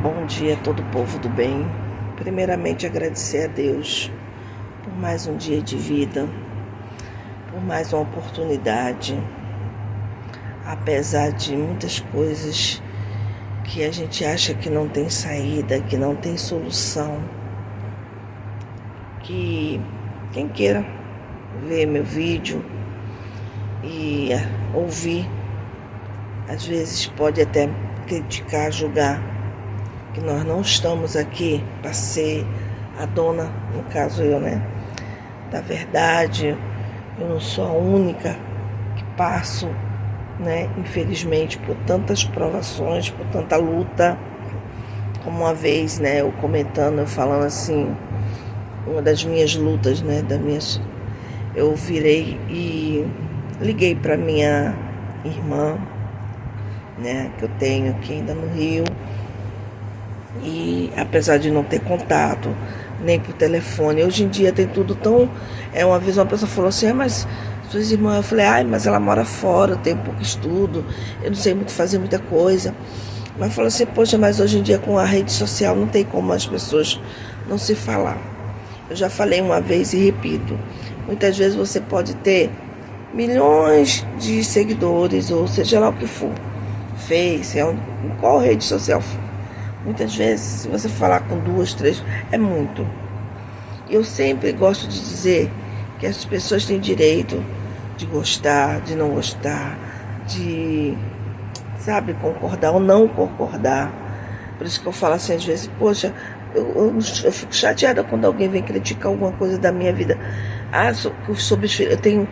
Bom dia a todo o povo do bem. Primeiramente agradecer a Deus por mais um dia de vida, por mais uma oportunidade, apesar de muitas coisas que a gente acha que não tem saída, que não tem solução, que quem queira ver meu vídeo e ouvir, às vezes pode até criticar, julgar, que nós não estamos aqui para ser a dona, no caso eu, da verdade. Eu não sou a única que passo, infelizmente, por tantas provações, por tanta luta. Como uma vez, eu comentando, eu falando assim, uma das minhas lutas, eu virei e liguei para minha irmã, que eu tenho aqui ainda no Rio. E apesar de não ter contato, nem por telefone, hoje em dia tem tudo tão... Uma vez uma pessoa falou assim, mas suas irmãs... Eu falei, mas ela mora fora, eu tenho pouco estudo, eu não sei muito fazer muita coisa. Mas falou assim, poxa, mas hoje em dia com a rede social não tem como as pessoas não se falar. Eu já falei uma vez e repito, muitas vezes você pode ter milhões de seguidores, ou seja lá o que for, Face, em qual rede social for. Muitas vezes, se você falar com 2, 3, é muito. Eu sempre gosto de dizer que as pessoas têm direito de gostar, de não gostar, de, concordar ou não concordar. Por isso que eu falo assim, às vezes, poxa, eu fico chateada quando alguém vem criticar alguma coisa da minha vida. Sobre os filhos, eu tenho,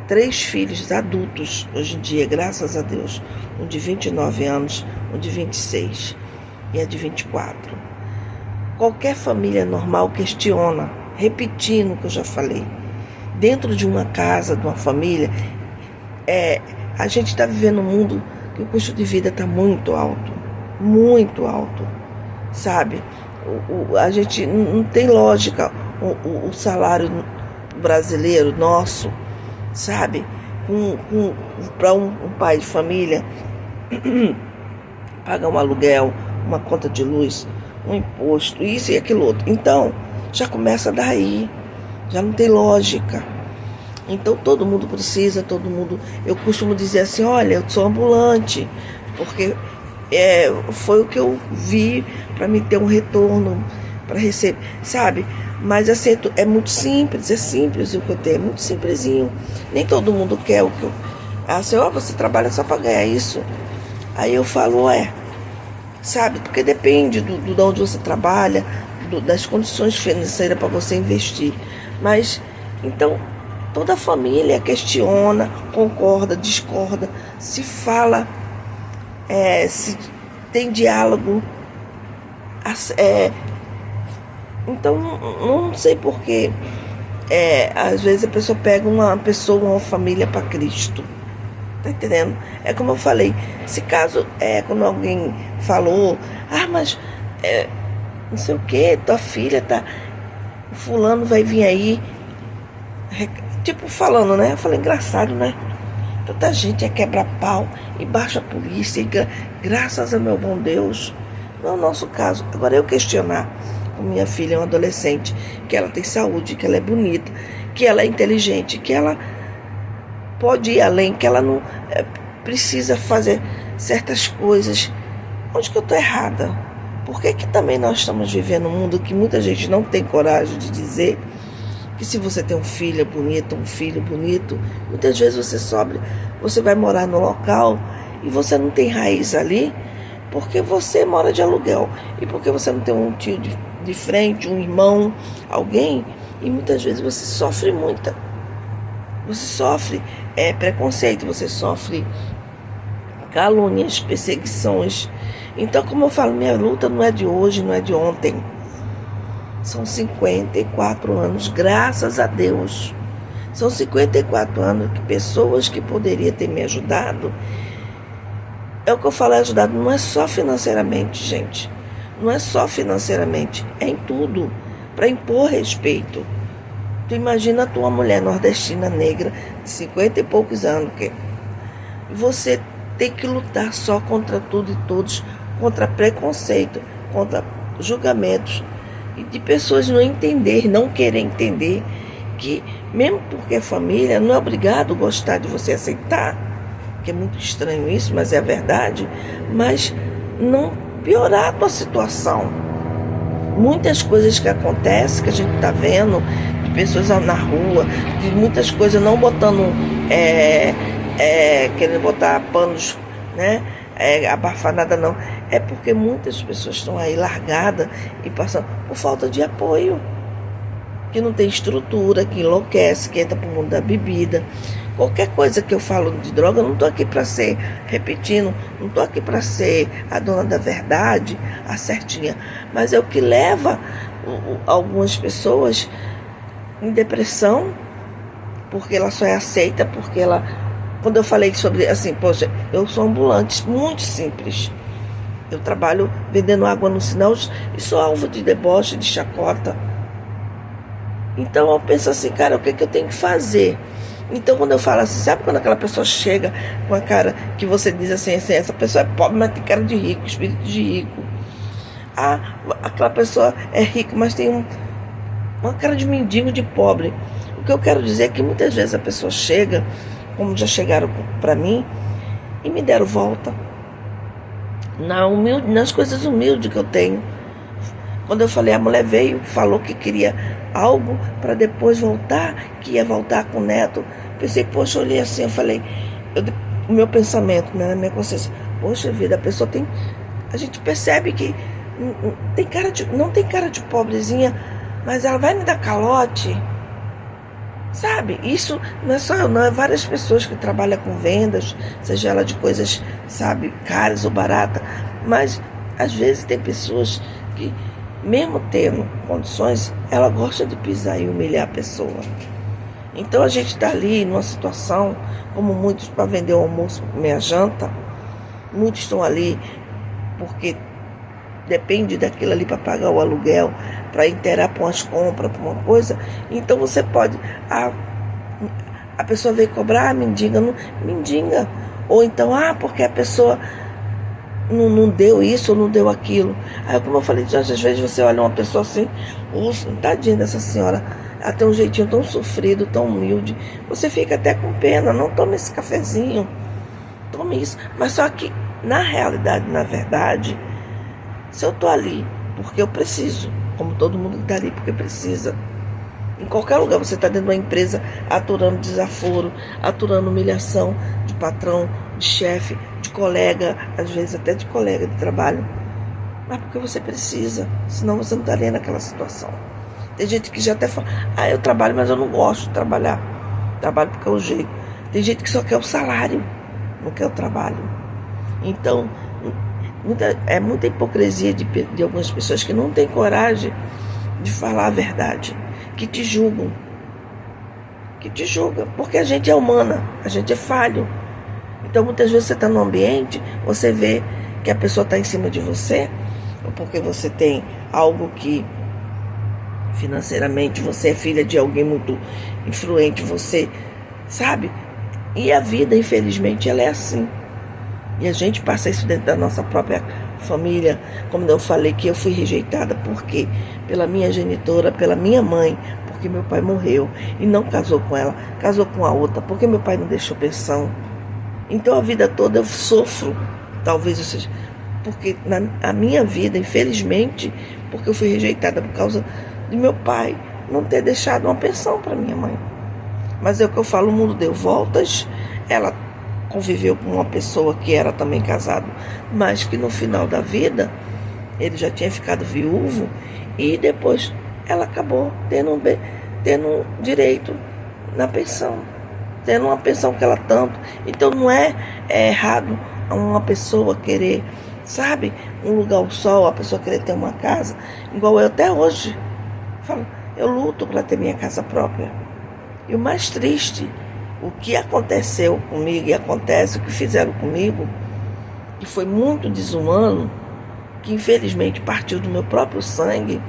3 filhos adultos hoje em dia, graças a Deus. Um de 29 anos, um de 26 e a de 24. Qualquer família normal questiona, repetindo o que eu já falei. Dentro de uma casa, de uma família, a gente está vivendo um mundo que o custo de vida está muito alto, sabe? A gente não tem lógica o salário brasileiro nosso, sabe? Para um pai de família pagar um aluguel, uma conta de luz, um imposto, isso e aquilo outro. Então, já começa daí, já não tem lógica. Então, todo mundo precisa, eu costumo dizer assim, olha, eu sou ambulante, porque foi o que eu vi para me ter um retorno, para receber, sabe? Mas assim, é muito simples, é simples o que eu tenho, é muito simplesinho. Nem todo mundo quer o que eu... você trabalha só para ganhar isso. Aí eu falo, sabe? Porque depende de onde você trabalha, das condições financeiras para você investir. Mas, então, toda a família questiona, concorda, discorda, se fala, se tem diálogo. Então, não sei porquê. Às vezes a pessoa pega uma família para Cristo. Tá entendendo? É como eu falei, se caso quando alguém falou, mas não sei o que, tua filha tá, fulano vai vir aí, tipo falando, eu falei, engraçado, tanta gente quebra pau e baixa a polícia, e graças a meu bom Deus, não é o nosso caso. Agora eu questionar, minha filha é uma adolescente, que ela tem saúde, que ela é bonita, que ela é inteligente, que ela pode ir além, que ela não precisa fazer certas coisas. Onde que eu estou errada? Por que também nós estamos vivendo um mundo que muita gente não tem coragem de dizer que se você tem um filho bonito, muitas vezes você vai morar no local e você não tem raiz ali, porque você mora de aluguel e porque você não tem um tio de frente, um irmão, alguém, e muitas vezes você sofre muito. Você sofre preconceito, você sofre calúnias, perseguições. Então, como eu falo, minha luta não é de hoje, não é de ontem. São 54 anos, graças a Deus. São 54 anos que pessoas que poderiam ter me ajudado. É o que eu falo, ajudado não é só financeiramente, gente. Não é só financeiramente, é em tudo. Para impor respeito. Tu imagina a tua mulher nordestina negra de 50 e poucos anos, que você tem que lutar só contra tudo e todos contra preconceito, contra julgamentos e de pessoas não entender, não querer entender que mesmo porque é família, não é obrigado a gostar de você aceitar, que é muito estranho isso, mas é a verdade, mas não piorar a tua situação. Muitas coisas que acontecem, que a gente está vendo, de pessoas na rua, de muitas coisas não botando, querendo botar panos, né? Abafar nada não. É porque muitas pessoas estão aí largadas e passando por falta de apoio. Que não tem estrutura, que enlouquece, que entra para o mundo da bebida. Qualquer coisa que eu falo de droga, eu não estou aqui para ser, repetindo, não estou aqui para ser a dona da verdade, a certinha. Mas é o que leva algumas pessoas em depressão, porque ela só é aceita, porque ela... Quando eu falei sobre, assim, poxa, eu sou ambulante, muito simples. Eu trabalho vendendo água no sinal e sou alvo de deboche, de chacota. Então eu penso assim, cara, o que eu tenho que fazer? Então quando eu falo assim, sabe quando aquela pessoa chega com a cara que você diz assim, essa pessoa é pobre, mas tem cara de rico, espírito de rico. Aquela pessoa é rica, mas tem uma cara de mendigo, de pobre. O que eu quero dizer é que muitas vezes a pessoa chega, como já chegaram para mim, e me deram volta nas coisas humildes que eu tenho. Quando eu falei, a mulher veio, falou que queria algo para depois voltar, que ia voltar com o neto. Pensei, poxa, eu olhei assim, eu falei, o meu pensamento, né, na minha consciência, poxa vida, a pessoa tem... A gente percebe que não tem cara de pobrezinha, mas ela vai me dar calote. Sabe, isso não é só eu, não, é várias pessoas que trabalham com vendas, seja ela de coisas, sabe, caras ou baratas, mas às vezes tem pessoas que, mesmo tendo condições, ela gosta de pisar e humilhar a pessoa. Então a gente está ali numa situação, como muitos para vender o almoço, comer a janta, muitos estão ali porque depende daquilo ali para pagar o aluguel, para inteirar para umas compras, para uma coisa. Então você pode... A pessoa veio cobrar, mendiga, não, mendiga. Ou então, porque a pessoa não deu isso ou não deu aquilo. Aí, como eu falei, às vezes você olha uma pessoa assim, tadinha dessa senhora, ela tem um jeitinho tão sofrido, tão humilde. Você fica até com pena, não tome esse cafezinho, tome isso. Mas só que, na realidade, na verdade... Se eu estou ali porque eu preciso, como todo mundo está ali porque precisa, em qualquer lugar, você está dentro de uma empresa aturando desaforo, aturando humilhação de patrão, de chefe, de colega, às vezes até de colega de trabalho, mas porque você precisa, senão você não estaria naquela situação. Tem gente que já até fala, eu trabalho, mas eu não gosto de trabalhar, trabalho porque é o jeito. Tem gente que só quer o salário, não quer o trabalho. Então, é muita hipocrisia de algumas pessoas que não têm coragem de falar a verdade, que te julgam, porque a gente é humana, a gente é falho. Então muitas vezes você está num ambiente, você vê que a pessoa está em cima de você, ou porque você tem algo que financeiramente você é filha de alguém muito influente, você sabe, e a vida infelizmente ela é assim. E a gente passa isso dentro da nossa própria família. Como eu falei que eu fui rejeitada, por quê? Pela minha genitora, pela minha mãe, porque meu pai morreu e não casou com ela, casou com a outra, porque meu pai não deixou pensão. Então a vida toda eu sofro, talvez eu seja, porque na minha vida, infelizmente, porque eu fui rejeitada por causa de meu pai não ter deixado uma pensão para minha mãe. Mas é o que eu falo, o mundo deu voltas, ela conviveu com uma pessoa que era também casado, mas que no final da vida ele já tinha ficado viúvo e depois ela acabou tendo direito na pensão, tendo uma pensão que ela tanto. Então não é errado uma pessoa querer, sabe, um lugar ao sol, a pessoa querer ter uma casa, igual eu até hoje falo, eu luto para ter minha casa própria. E o mais triste, o que aconteceu comigo e acontece, o que fizeram comigo, que foi muito desumano, que infelizmente partiu do meu próprio sangue,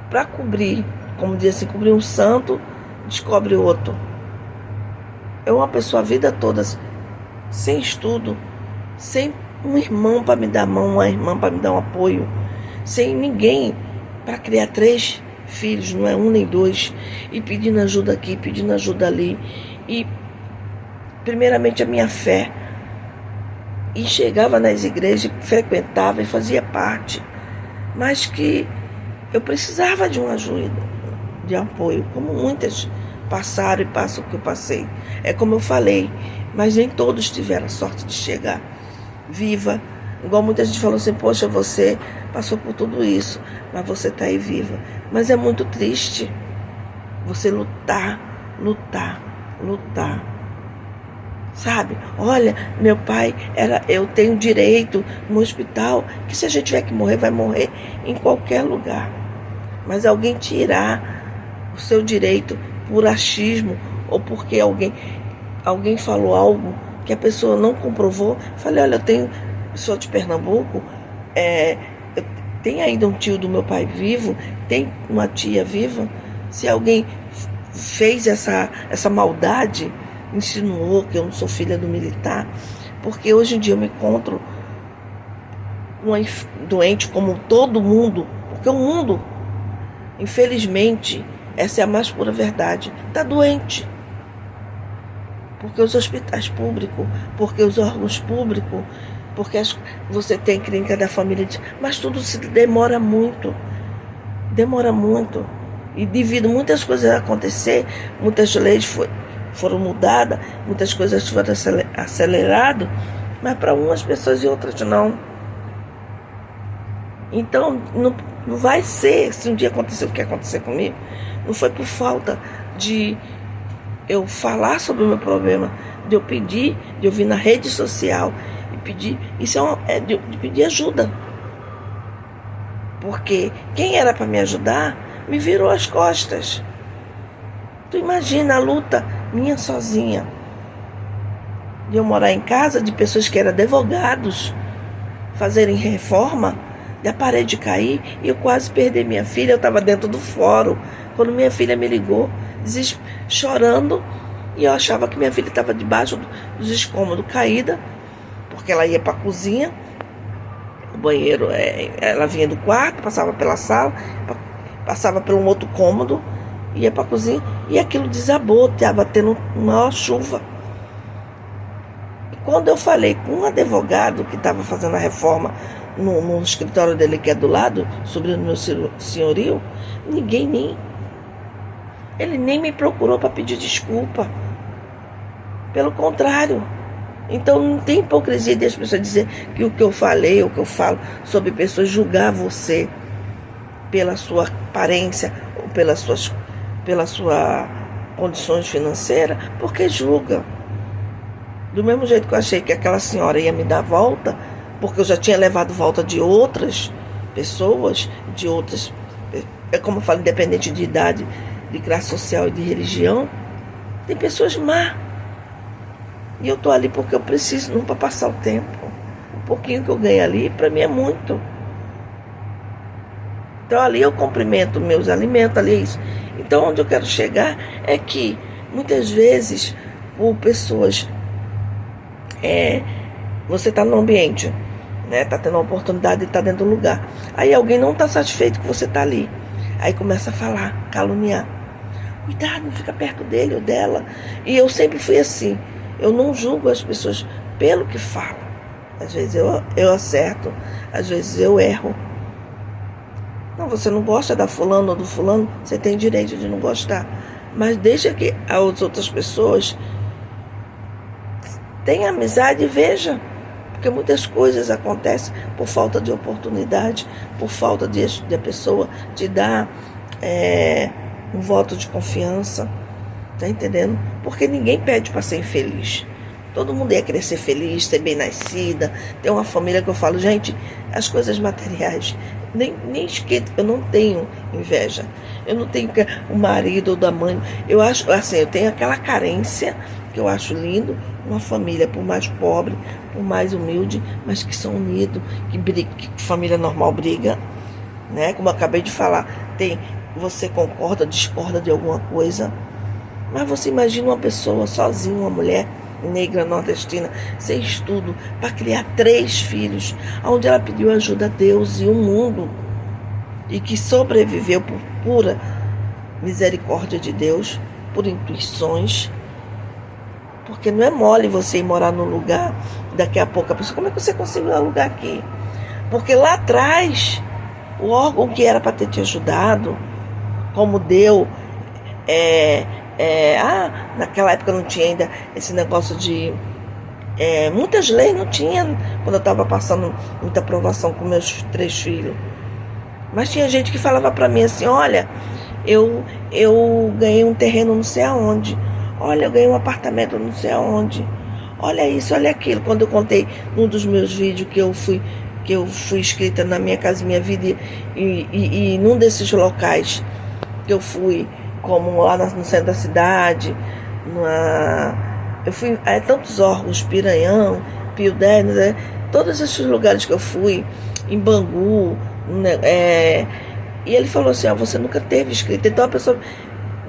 para cobrir, como diz assim, cobrir um santo, descobre outro. É uma pessoa a vida toda sem estudo, sem um irmão para me dar a mão, uma irmã para me dar um apoio, sem ninguém para criar 3 filhos, não é 1 nem 2, e pedindo ajuda aqui, pedindo ajuda ali, e primeiramente a minha fé, e chegava nas igrejas, frequentava e fazia parte, mas que eu precisava de uma ajuda, de apoio, como muitas passaram e passam o que eu passei. É como eu falei, mas nem todos tiveram a sorte de chegar viva. Igual muita gente falou assim, poxa, você passou por tudo isso, mas você está aí viva. Mas é muito triste você lutar, sabe? Olha, meu pai eu tenho direito no hospital, que se a gente tiver que morrer, vai morrer em qualquer lugar. Mas alguém tirar o seu direito por achismo, ou porque alguém falou algo que a pessoa não comprovou. Falei, olha, sou de Pernambuco, tem ainda um tio do meu pai vivo, tem uma tia viva. Se alguém fez essa maldade, insinuou que eu não sou filha do militar, porque hoje em dia eu me encontro doente como todo mundo, porque o mundo, infelizmente, essa é a mais pura verdade, está doente. Porque os hospitais públicos, porque os órgãos públicos, porque você tem clínica da família, mas tudo se demora muito. E devido a muitas coisas acontecer, muitas leis foram mudadas, muitas coisas foram aceleradas, mas para umas pessoas e outras não. Então, não vai ser, se um dia acontecer o que aconteceu comigo, não foi por falta de eu falar sobre o meu problema, de eu pedir, de eu vir na rede social e pedir, isso de pedir ajuda. Porque quem era para me ajudar, me virou as costas. Tu imagina a luta minha sozinha, de eu morar em casa de pessoas que eram advogados, fazerem reforma, de a parede cair e eu quase perder minha filha. Eu estava dentro do fórum, quando minha filha me ligou, chorando, e eu achava que minha filha estava debaixo dos escombros, caída, porque ela ia para a cozinha, o banheiro, ela vinha do quarto, passava pela sala, passava por um outro cômodo, ia para a cozinha, e aquilo desabou, estava tendo uma maior chuva. E quando eu falei com um advogado que estava fazendo a reforma no escritório dele, que é do lado, sobre o meu senhorio, ele nem me procurou para pedir desculpa. Pelo contrário. Então não tem hipocrisia das pessoas dizer que o que eu falei, o que eu falo sobre pessoas, julgar você pela sua aparência ou pela sua condições financeiras, porque julga. Do mesmo jeito que eu achei que aquela senhora ia me dar volta, porque eu já tinha levado volta de outras pessoas, é como eu falo, independente de idade, de classe social e de religião, tem pessoas má. E eu estou ali porque eu preciso, não para passar o tempo. Um pouquinho que eu ganho ali, para mim é muito. Então ali eu cumprimento meus alimentos, ali é isso. Então onde eu quero chegar é que muitas vezes, por pessoas, você está no ambiente, né? Está tendo uma oportunidade de estar dentro do lugar. Aí alguém não está satisfeito que você está ali. Aí começa a falar, caluniar. Cuidado, não fica perto dele ou dela. E eu sempre fui assim. Eu não julgo as pessoas pelo que falam. Às vezes eu acerto, às vezes eu erro. Não, você não gosta da fulano ou do fulano, você tem direito de não gostar. Mas deixa que as outras pessoas tenham amizade e vejam. Porque muitas coisas acontecem por falta de oportunidade, por falta de a pessoa te dar um voto de confiança. Tá entendendo? Porque ninguém pede para ser infeliz. Todo mundo ia querer ser feliz, ser bem nascida, ter uma família. Que eu falo, gente, as coisas materiais, nem esquento. Eu não tenho inveja. Eu não tenho o marido ou da mãe. Eu acho, assim, eu tenho aquela carência que eu acho lindo. Uma família, por mais pobre, por mais humilde, mas que são unidos, que briga, que família normal briga, né? Como eu acabei de falar, você concorda, discorda de alguma coisa. Mas você imagina uma pessoa sozinha, uma mulher, negra nordestina, sem estudo, para criar 3 filhos, onde ela pediu ajuda a Deus e o mundo, e que sobreviveu por pura misericórdia de Deus, por intuições, porque não é mole você ir morar num lugar, daqui a pouco a pessoa, como é que você conseguiu um lugar aqui? Porque lá atrás, o órgão que era para ter te ajudado, como deu, naquela época não tinha ainda esse negócio de, muitas leis não tinha, quando eu estava passando muita aprovação com meus 3 filhos, mas tinha gente que falava para mim assim, olha, eu ganhei um terreno não sei aonde, olha, eu ganhei um apartamento não sei aonde, olha isso, olha aquilo. Quando eu contei num dos meus vídeos que eu fui inscrita na Minha Casa Minha Vida, e num desses locais que eu fui, como lá no centro da cidade, eu fui a tantos órgãos, Piranhão, Pio 10, né? Todos esses lugares que eu fui, em Bangu, e ele falou assim, você nunca teve escrita. Então a pessoa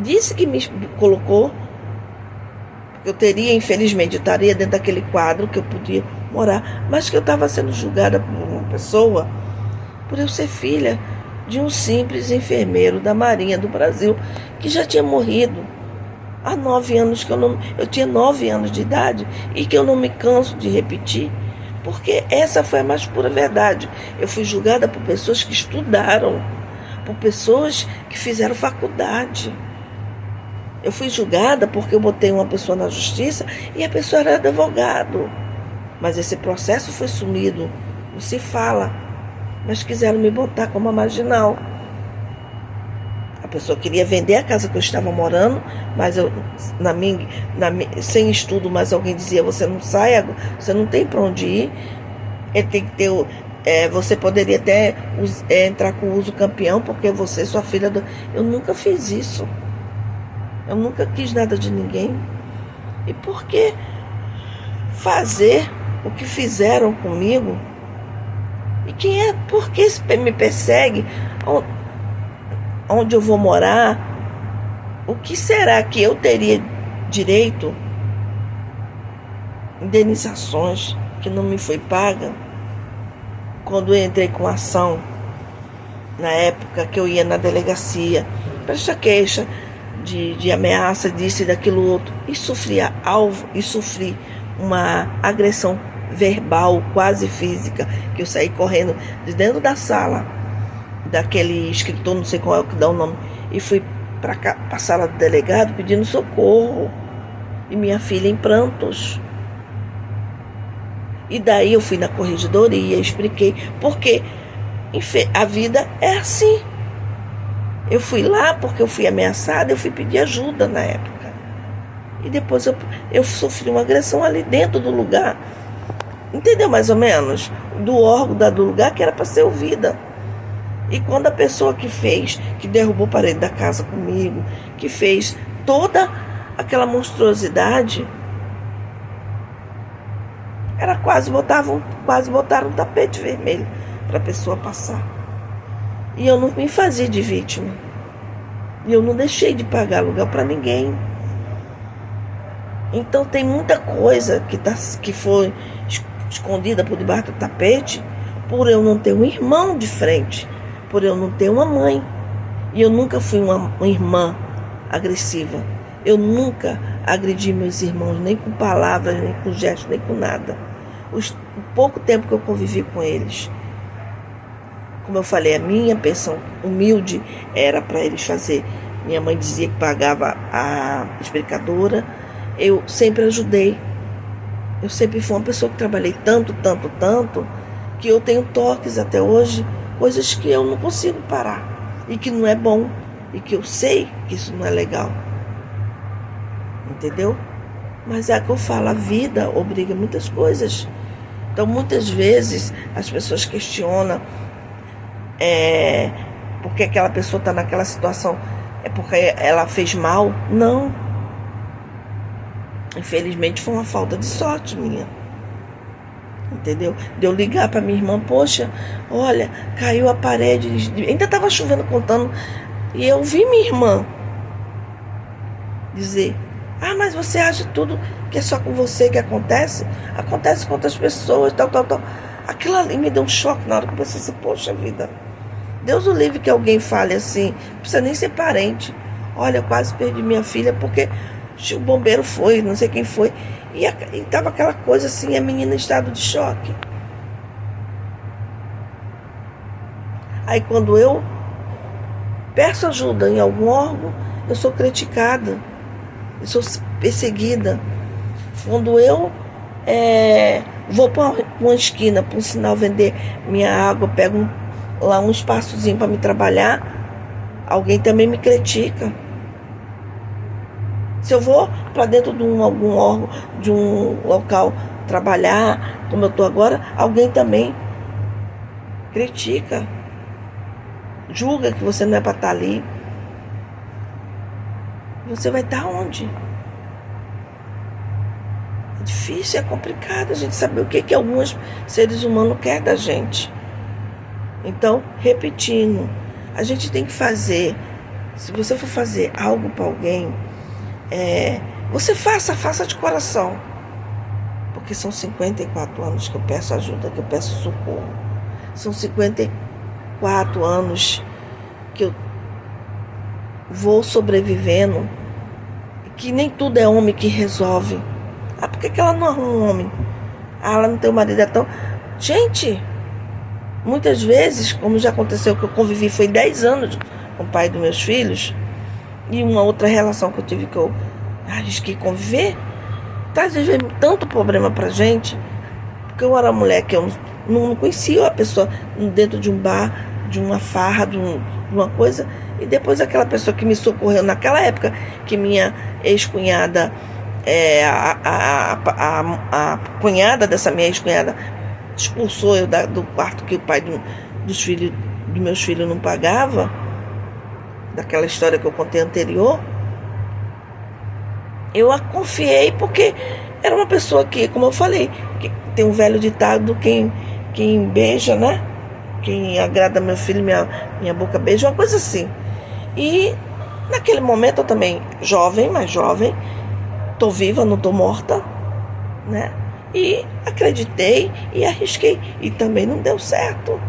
disse que me colocou, eu teria, infelizmente, eu estaria dentro daquele quadro que eu podia morar, mas que eu estava sendo julgada por uma pessoa, por eu ser filha de um simples enfermeiro da Marinha do Brasil, que já tinha morrido há 9 anos, eu tinha 9 anos de idade, e que eu não me canso de repetir, porque essa foi a mais pura verdade. Eu fui julgada por pessoas que estudaram, por pessoas que fizeram faculdade. Eu fui julgada porque eu botei uma pessoa na justiça e a pessoa era advogado. Mas esse processo foi sumido, não se fala. Mas quiseram me botar como a marginal. A pessoa queria vender a casa que eu estava morando, mas eu, sem estudo, mas alguém dizia, você não sai, você não tem para onde ir. Ele tem que ter, você poderia até entrar com uso campeão, porque você, sua filha... Eu nunca fiz isso. Eu nunca quis nada de ninguém. E por que fazer o que fizeram comigo? E por que me persegue? Onde eu vou morar? O que será que eu teria direito? Indenizações que não me foi paga. Quando eu entrei com ação, na época que eu ia na delegacia, presta queixa de ameaça, disso e daquilo outro, e sofri uma agressão verbal, quase física, que eu saí correndo de dentro da sala daquele escritor, não sei qual é o que dá o nome, e fui para a sala do delegado pedindo socorro, e minha filha em prantos. E daí eu fui na corregedoria, expliquei, porque a vida é assim. Eu fui lá porque eu fui ameaçada, eu fui pedir ajuda na época. E depois eu sofri uma agressão ali dentro do lugar. Entendeu mais ou menos? Do órgão do lugar que era para ser ouvida. E quando a pessoa que derrubou a parede da casa comigo, que fez toda aquela monstruosidade, quase botaram um tapete vermelho para a pessoa passar. E eu não me fazia de vítima. E eu não deixei de pagar aluguel para ninguém. Então tem muita coisa que foi escondida por debaixo do tapete, por eu não ter um irmão de frente, por eu não ter uma mãe. E eu nunca fui uma irmã agressiva. Eu nunca agredi meus irmãos, nem com palavras, nem com gestos, nem com nada. O pouco tempo que eu convivi com eles, como eu falei, a minha pensão humilde era para eles fazer. Minha mãe dizia que pagava a explicadora. Eu sempre ajudei. Eu sempre fui uma pessoa que trabalhei tanto, que eu tenho toques até hoje, coisas que eu não consigo parar. E que não é bom. E que eu sei que isso não é legal. Entendeu? Mas é que eu falo, a vida obriga muitas coisas. Então, muitas vezes, as pessoas questionam porque aquela pessoa está naquela situação, é porque ela fez mal. Não. Infelizmente foi uma falta de sorte minha. Entendeu? De eu ligar para minha irmã, poxa, olha, caiu a parede, ainda estava chovendo, contando, e eu vi minha irmã dizer, Ah, mas você acha tudo que é só com você que acontece? Acontece com outras pessoas, tal, tal, tal. Aquilo ali me deu um choque na hora que eu pensei assim, poxa vida. Deus o livre que alguém fale assim, não precisa nem ser parente. Olha, eu quase perdi minha filha porque o bombeiro foi, não sei quem foi. E tava aquela coisa assim, a menina em estado de choque. Aí quando eu peço ajuda em algum órgão, eu sou criticada, eu sou perseguida. Quando eu vou para uma esquina, para um sinal vender minha água, pego lá um espaçozinho para me trabalhar, alguém também me critica. Se eu vou para dentro de algum órgão, de um local trabalhar, como eu estou agora, alguém também critica, julga que você não é para estar ali. Você vai estar onde? É difícil, é complicado a gente saber o que alguns seres humanos querem da gente. Então, repetindo, a gente tem que fazer, se você for fazer algo para alguém, você faça de coração. Porque são 54 anos que eu peço ajuda, que eu peço socorro. São 54 anos que eu vou sobrevivendo, que nem tudo é homem que resolve. Ah, por que ela não arruma um homem? Ah, ela não tem um marido, tão... Gente, muitas vezes, como já aconteceu, que eu convivi, foi 10 anos com o pai dos meus filhos, e uma outra relação que eu tive que eu arrisquei conviver, traz tanto problema pra gente, porque eu era mulher que eu não conhecia a pessoa dentro de um bar, de uma farra, de uma coisa, e depois aquela pessoa que me socorreu naquela época, que minha ex-cunhada, a cunhada dessa minha ex-cunhada expulsou eu do quarto que o pai dos meus filhos não pagava, daquela história que eu contei anterior. Eu a confiei porque era uma pessoa que, como eu falei, que tem um velho ditado, quem beija, né? Quem agrada meu filho, minha boca beija, uma coisa assim. E naquele momento eu também, mais jovem, tô viva, não tô morta, né? E acreditei e arrisquei. E também não deu certo.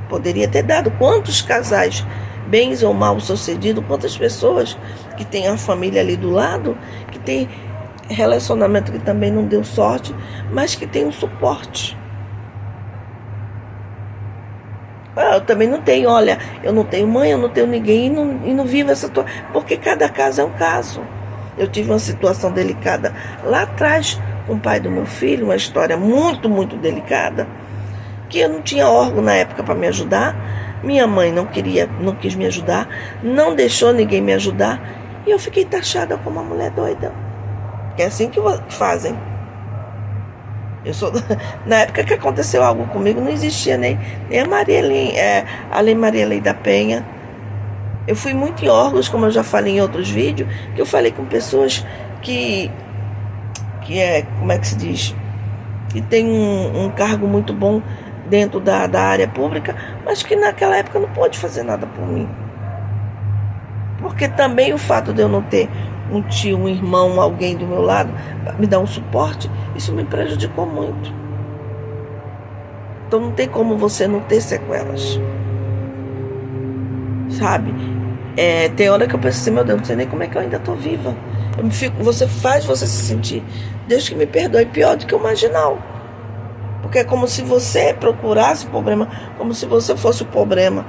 Poderia ter dado. Quantos casais, bens ou mal sucedidos, quantas pessoas que têm a família ali do lado, que tem relacionamento que também não deu sorte, mas que tem um suporte. Eu também não tenho, olha, eu não tenho mãe, eu não tenho ninguém e não vivo essa situação, porque cada caso é um caso. Eu tive uma situação delicada lá atrás com o pai do meu filho, uma história muito, muito delicada, que eu não tinha órgão na época para me ajudar, minha mãe não quis me ajudar, não deixou ninguém me ajudar, e eu fiquei taxada como uma mulher doida. Que é assim que fazem. Na época que aconteceu algo comigo, não existia nem a Lei Maria Lei da Penha. Eu fui muito em órgãos, como eu já falei em outros vídeos, que eu falei com pessoas que como é que se diz? Que tem um cargo muito bom dentro da área pública, mas que naquela época não pôde fazer nada por mim. Porque também o fato de eu não ter um tio, um irmão, alguém do meu lado, me dar um suporte, isso me prejudicou muito. Então não tem como você não ter sequelas. Sabe? Tem hora que eu penso assim, meu Deus, não sei nem como é que eu ainda estou viva. Você faz você se sentir, Deus que me perdoe, pior do que o marginal. Porque é como se você procurasse o problema, como se você fosse o problema.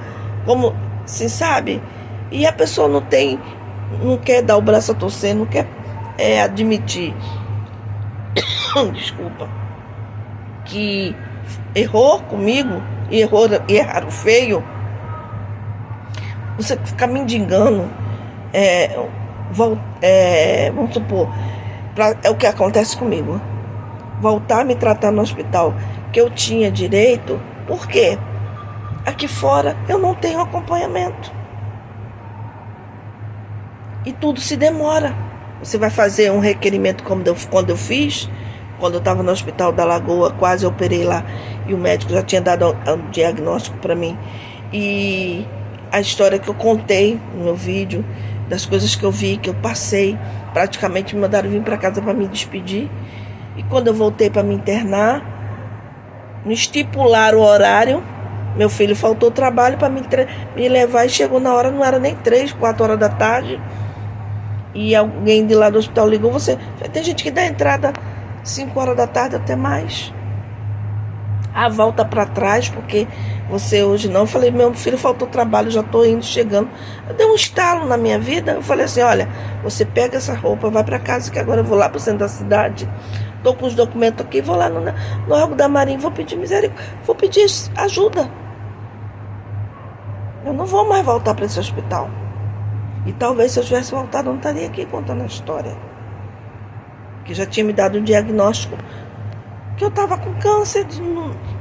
Como, assim, sabe? E a pessoa não quer dar o braço a torcer, não quer admitir, desculpa, que errou comigo, e erraram feio. Você ficar mendigando, vamos supor, é o que acontece comigo. Voltar a me tratar no hospital que eu tinha direito, por quê? Aqui fora eu não tenho acompanhamento. E tudo se demora. Você vai fazer um requerimento quando eu fiz, quando eu estava no Hospital da Lagoa, quase operei lá, e o médico já tinha dado um diagnóstico para mim. E a história que eu contei no meu vídeo, das coisas que eu vi, que eu passei. Praticamente me mandaram vir para casa para me despedir. E quando eu voltei para me internar, me estipularam o horário. Meu filho faltou trabalho para me levar e chegou na hora, não era nem 3, 4 horas da tarde. E alguém de lá do hospital ligou, tem gente que dá entrada 5 horas da tarde até mais. Volta para trás, porque você hoje não. Eu falei, meu filho faltou trabalho, já estou indo, chegando. Eu dei um estalo na minha vida. Eu falei assim, olha, você pega essa roupa, vai para casa, que agora eu vou lá para o centro da cidade. Estou com os documentos aqui, vou lá no órgão da Marinha, vou pedir misericórdia, vou pedir ajuda. Eu não vou mais voltar para esse hospital. E talvez se eu tivesse voltado, eu não estaria aqui contando a história. Que já tinha me dado um diagnóstico que eu estava com câncer,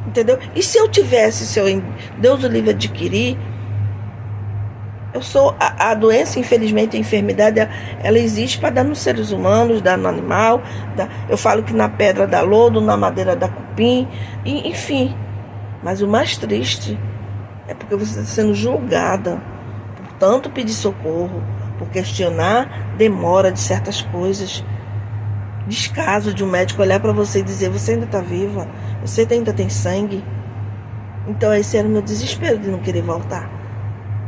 entendeu? E se eu tivesse, Deus o livre adquirir, a doença, infelizmente, a enfermidade, ela existe para dar nos seres humanos, dar no animal, eu falo que na pedra dá lodo, na madeira dá cupim, enfim. Mas o mais triste é porque você está sendo julgada por tanto pedir socorro, por questionar demora de certas coisas. Descaso de um médico olhar para você e dizer, você ainda está viva, você ainda tem sangue. Então esse era o meu desespero de não querer voltar.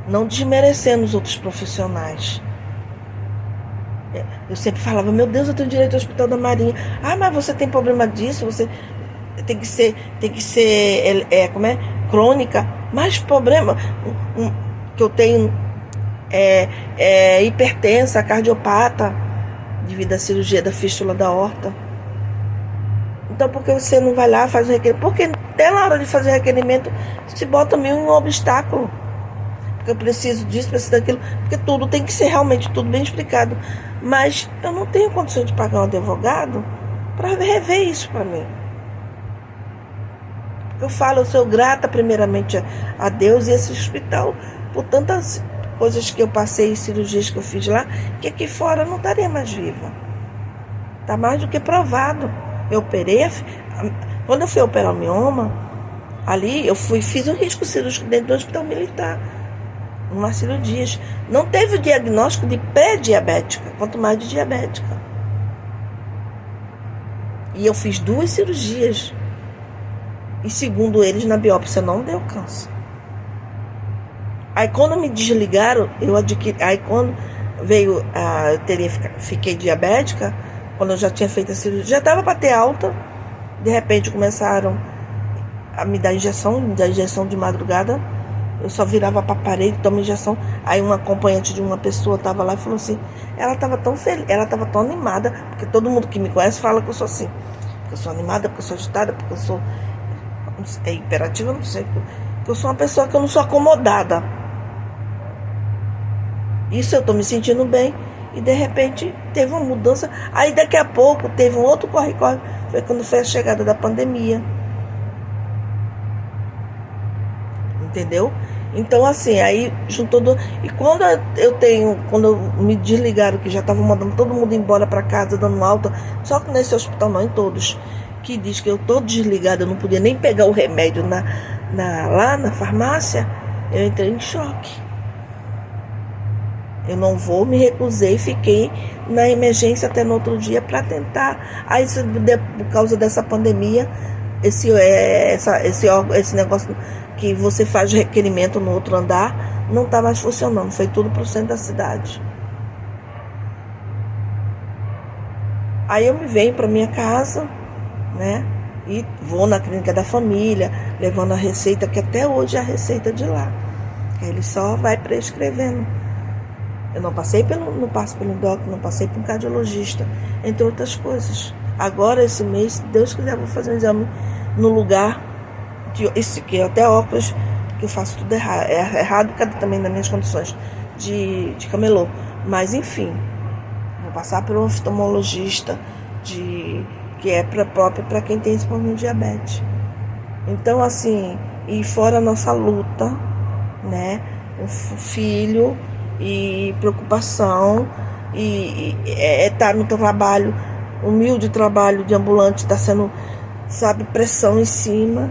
Não desmerecendo os outros profissionais. Eu sempre falava, meu Deus, eu tenho direito ao Hospital da Marinha. Mas você tem problema disso, você tem que ser crônica. Mas problema que eu tenho é hipertensa, cardiopata, devido à cirurgia da fístula da aorta. Então, por que você não vai lá e faz o requerimento? Porque até na hora de fazer o requerimento, se bota meio um obstáculo. Porque eu preciso disso, preciso daquilo. Porque tudo tem que ser realmente tudo bem explicado. Mas eu não tenho condição de pagar um advogado para rever isso para mim. Eu falo, eu sou grata primeiramente a Deus e esse hospital por tantas coisas que eu passei, cirurgias que eu fiz lá, que aqui fora eu não estaria mais viva. Está mais do que provado. Eu operei, quando eu fui operar o mioma, ali eu fiz um risco cirúrgico dentro do hospital militar, umas cirurgias. Não teve o diagnóstico de pré-diabética, quanto mais de diabética. E eu fiz 2 cirurgias. E segundo eles, na biópsia não deu câncer. Aí quando me desligaram, eu adquiri. Aí quando veio, fiquei diabética, quando eu já tinha feito a cirurgia, já estava para ter alta. De repente começaram a me dar injeção de madrugada. Eu só virava para a parede, tomava injeção. Aí uma acompanhante de uma pessoa estava lá e falou assim, ela estava tão feliz, ela estava tão animada, porque todo mundo que me conhece fala que eu sou assim. Porque eu sou animada, porque eu sou agitada, porque eu sou hiperativa, não sei. Porque eu sou uma pessoa que eu não sou acomodada. Isso eu estou me sentindo bem. E de repente teve uma mudança. Aí daqui a pouco teve um outro corre-corre. Foi quando foi a chegada da pandemia. Entendeu? Então assim, aí juntou. E quando quando me desligaram, que já estavam mandando todo mundo embora para casa, dando alta. Só que nesse hospital, não em todos, que diz que eu tô desligada, eu não podia nem pegar o remédio lá na farmácia, eu entrei em choque. Eu não vou, me recusei, fiquei na emergência até no outro dia para tentar. Aí, por causa dessa pandemia, esse negócio que você faz requerimento no outro andar, não está mais funcionando. Foi tudo para o centro da cidade. Aí eu me venho para minha casa, né? E vou na clínica da família, levando a receita, que até hoje é a receita de lá. Ele só vai prescrevendo. Eu não passei não passo pelo endócrino, não passei por um cardiologista, entre outras coisas. Agora, esse mês, se Deus quiser, eu vou fazer um exame no lugar, que eu até óculos, que eu faço tudo errado. É errado também nas minhas condições de camelô. Mas, enfim, vou passar por um oftalmologista, que é próprio para quem tem esse problema de diabetes. Então, assim, e fora a nossa luta, né? Um filho e preocupação, e tá no trabalho, humilde trabalho de ambulante, está sendo, pressão em cima.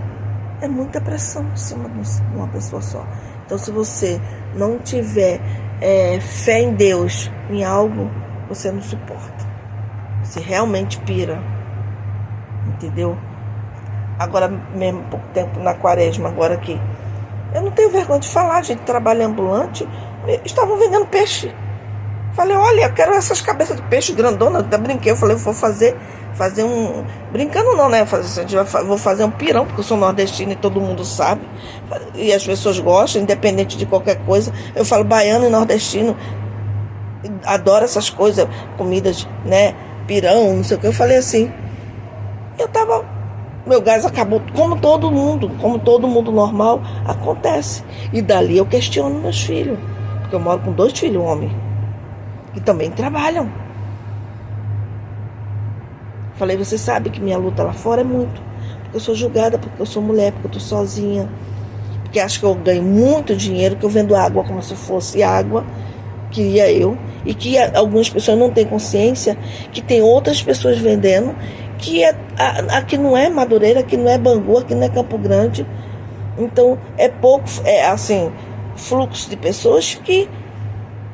É muita pressão em cima de uma pessoa só. Então, se você não tiver fé em Deus, em algo, você não suporta. Você realmente pira. Entendeu? Agora mesmo, pouco tempo na quaresma, agora aqui. Eu não tenho vergonha de falar, gente, trabalho ambulante. Estavam vendendo peixe. Falei, olha, eu quero essas cabeças de peixe grandona. Até brinquei, eu falei, eu vou fazer um... Brincando não, né? Vou fazer um pirão, porque eu sou nordestina e todo mundo sabe. E as pessoas gostam, independente de qualquer coisa. Eu falo baiano e nordestino. Adoro essas coisas, comidas, né? Pirão, não sei o que. Eu falei assim, meu gás acabou, como todo mundo normal, acontece. E dali eu questiono meus filhos. Porque eu moro com 2 filhos homens. Que também trabalham. Falei, você sabe que minha luta lá fora é muito. Porque eu sou julgada, porque eu sou mulher, porque eu tô sozinha. Porque acho que eu ganho muito dinheiro, que eu vendo água como se fosse água. Queria eu. E que algumas pessoas não têm consciência que tem outras pessoas vendendo. Que aqui não é Madureira, aqui não é Bangu, aqui não é Campo Grande. Então é pouco, assim, fluxo de pessoas que...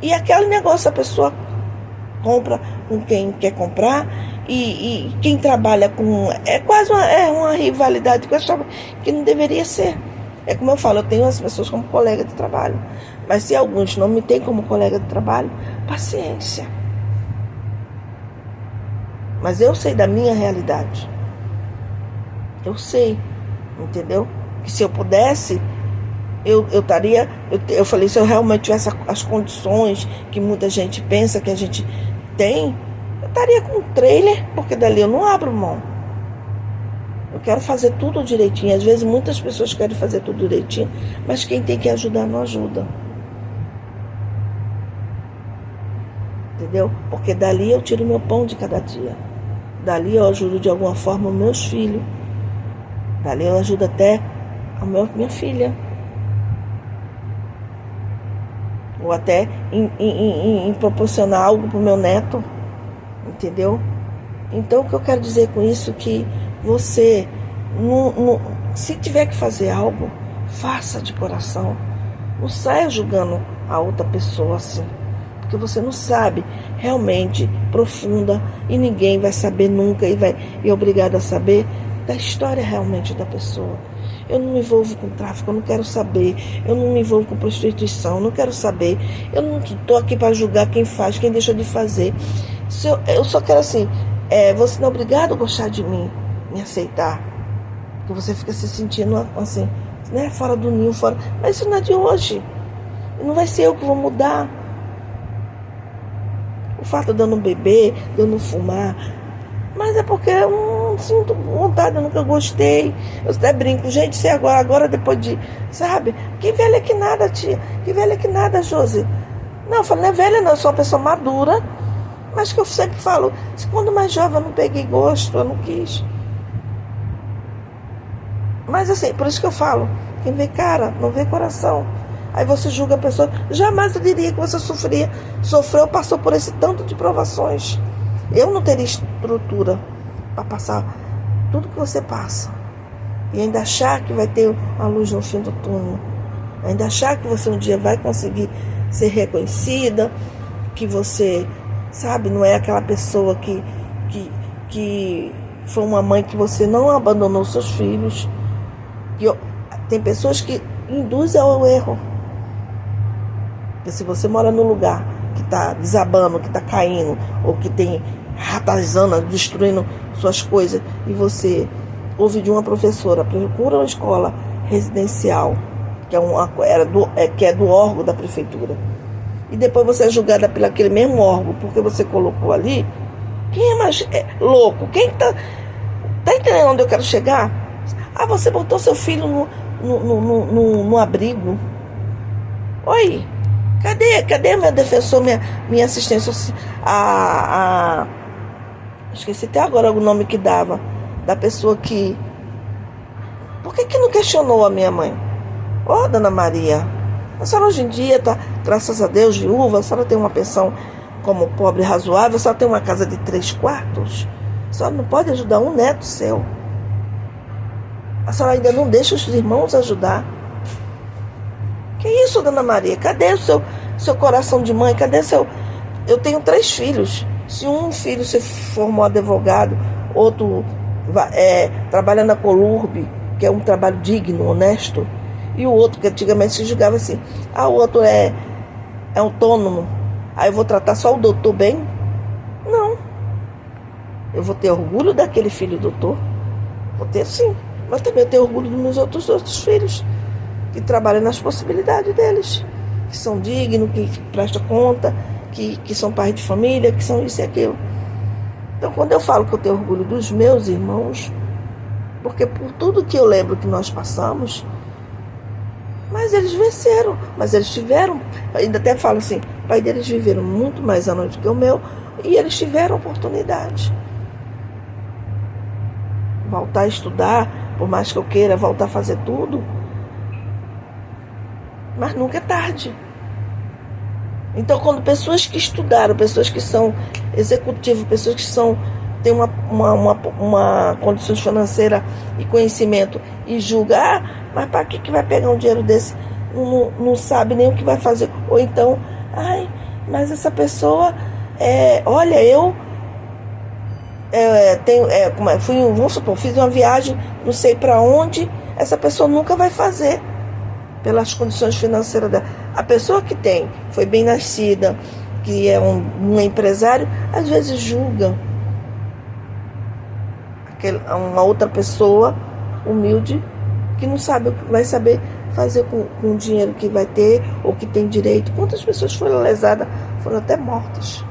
E aquele negócio, a pessoa compra com quem quer comprar e quem trabalha com... É quase uma rivalidade que eu achava que não deveria ser. É como eu falo, eu tenho as pessoas como colega de trabalho. Mas se alguns não me têm como colega de trabalho, paciência. Mas eu sei da minha realidade. Eu sei, entendeu? Que se eu pudesse... Eu estaria, eu falei, se eu realmente tivesse as condições que muita gente pensa que a gente tem, eu estaria com um trailer, porque dali eu não abro mão. Eu quero fazer tudo direitinho. Às vezes muitas pessoas querem fazer tudo direitinho, mas quem tem que ajudar não ajuda. Entendeu? Porque dali eu tiro meu pão de cada dia. Dali eu ajudo de alguma forma os meus filhos. Dali eu ajudo até minha filha. Ou até em proporcionar algo para o meu neto, entendeu? Então, o que eu quero dizer com isso, que você, se tiver que fazer algo, faça de coração. Não saia julgando a outra pessoa assim, porque você não sabe realmente profunda, e ninguém vai saber nunca, e é obrigado a saber da história realmente da pessoa. Eu não me envolvo com tráfico, eu não quero saber. Eu não me envolvo com prostituição, eu não quero saber. Eu não estou aqui para julgar quem faz, quem deixou de fazer. Eu só quero assim, você não é obrigado a gostar de mim, me aceitar. Porque você fica se sentindo assim, né, fora do ninho, fora. Mas isso não é de hoje. Não vai ser eu que vou mudar. O fato de eu não beber, de eu não fumar, mas é porque eu não sinto vontade, eu nunca gostei. Eu até brinco, gente, se agora depois de, sabe? Que velha que nada, tia. Que velha que nada, Josi. Não, eu falo, não é velha não, eu sou uma pessoa madura. Mas que eu sempre falo, se quando mais jovem eu não peguei gosto, eu não quis. Mas assim, por isso que eu falo, quem vê cara, não vê coração. Aí você julga a pessoa. Jamais eu diria que você sofreu, passou por esse tanto de provações. Eu não teria estrutura para passar tudo que você passa. E ainda achar que vai ter uma luz no fim do túnel. Ainda achar que você um dia vai conseguir ser reconhecida. Que você, sabe, não é aquela pessoa que foi uma mãe que você não abandonou seus filhos. Tem pessoas que induzem ao erro. Porque se você mora num lugar que está desabando, que está caindo, ou que tem ratazana destruindo suas coisas, e você ouve de uma professora, procura uma escola residencial, que é do órgão da prefeitura, e depois você é julgada pelo aquele mesmo órgão, porque você colocou ali, quem é mais louco? Quem tá entendendo onde eu quero chegar? Ah, você botou seu filho no abrigo. Oi, cadê meu defensor, minha assistência? Esqueci até agora o nome que dava, da pessoa que... Por que não questionou a minha mãe? Ô, Dona Maria, a senhora hoje em dia está, graças a Deus, viúva, a senhora tem uma pensão como pobre razoável, a senhora tem uma casa de 3 quartos, a senhora não pode ajudar um neto seu. A senhora ainda não deixa os irmãos ajudar. Que isso, Dona Maria? Cadê seu coração de mãe? Cadê seu... Eu tenho 3 filhos. Se um filho se formou advogado, outro trabalha na Colurb, que é um trabalho digno, honesto, e o outro, que antigamente se julgava assim, o outro é autônomo, aí eu vou tratar só o doutor bem? Não. Eu vou ter orgulho daquele filho doutor? Vou ter sim, mas também eu tenho orgulho dos meus outros filhos, que trabalham nas possibilidades deles, que são dignos, que prestam conta, que são pais de família, que são isso e aquilo. Então, quando eu falo que eu tenho orgulho dos meus irmãos, porque por tudo que eu lembro que nós passamos, mas eles venceram, mas eles tiveram, ainda até falo assim, o pai deles viveram muito mais anos do que o meu, e eles tiveram oportunidade. Voltar a estudar, por mais que eu queira voltar a fazer tudo, mas nunca é tarde. Então, quando pessoas que estudaram, pessoas que são executivos, pessoas que têm uma condição financeira e conhecimento, e julgar, mas para que vai pegar um dinheiro desse? Não sabe nem o que vai fazer. Ou então, mas essa pessoa, olha, eu vamos supor, fiz uma viagem, não sei para onde, essa pessoa nunca vai fazer, pelas condições financeiras dela. A pessoa que foi bem nascida, que é um empresário, às vezes julga uma outra pessoa humilde, que não sabe, vai saber fazer com o dinheiro que vai ter, ou que tem direito. Quantas pessoas foram lesadas, foram até mortas.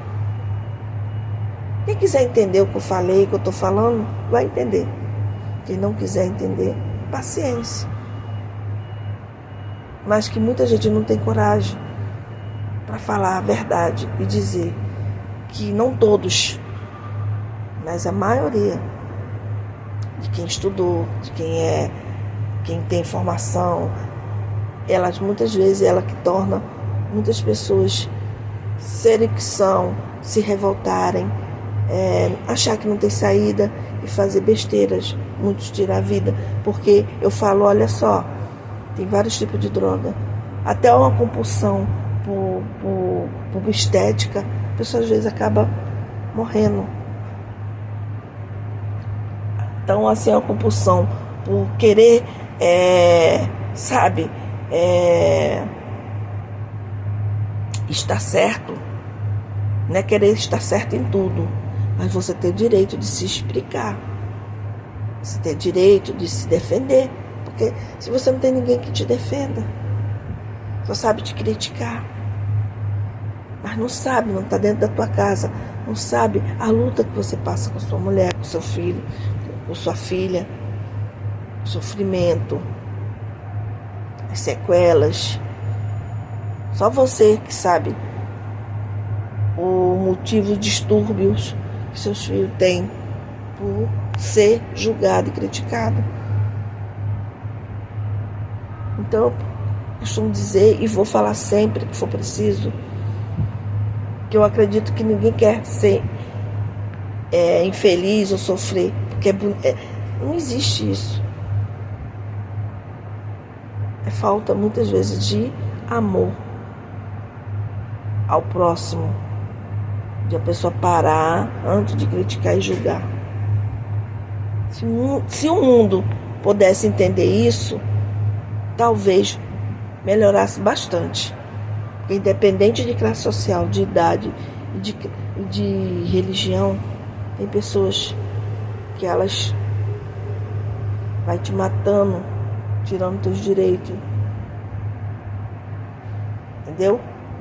Quem quiser entender o que eu falei, o que eu estou falando, vai entender. Quem não quiser entender, paciência. Mas que muita gente não tem coragem para falar a verdade e dizer que não todos, mas a maioria de quem estudou, de quem tem formação, muitas vezes ela que torna muitas pessoas serem o que são, se revoltarem, achar que não tem saída e fazer besteiras, muitos tirar a vida, porque eu falo, olha só, tem vários tipos de droga, até uma compulsão por estética, a pessoa às vezes acaba morrendo. Então, assim, uma compulsão por querer, estar certo, não é querer estar certo em tudo, mas você tem o direito de se explicar, você tem o direito de se defender, porque se você não tem ninguém que te defenda, só sabe te criticar, mas não sabe, não está dentro da tua casa, não sabe a luta que você passa com sua mulher, com seu filho, com sua filha, o sofrimento, as sequelas. Só você que sabe o motivo, distúrbios que seus filhos têm por ser julgado e criticado. Então, eu costumo dizer, e vou falar sempre que for preciso, que eu acredito que ninguém quer ser infeliz ou sofrer, porque não existe isso. É falta muitas vezes de amor ao próximo, de a pessoa parar antes de criticar e julgar. Se o mundo pudesse entender isso, talvez melhorasse bastante. Porque independente de classe social, de idade e de religião, tem pessoas que elas vai te matando, tirando teus direitos. Entendeu?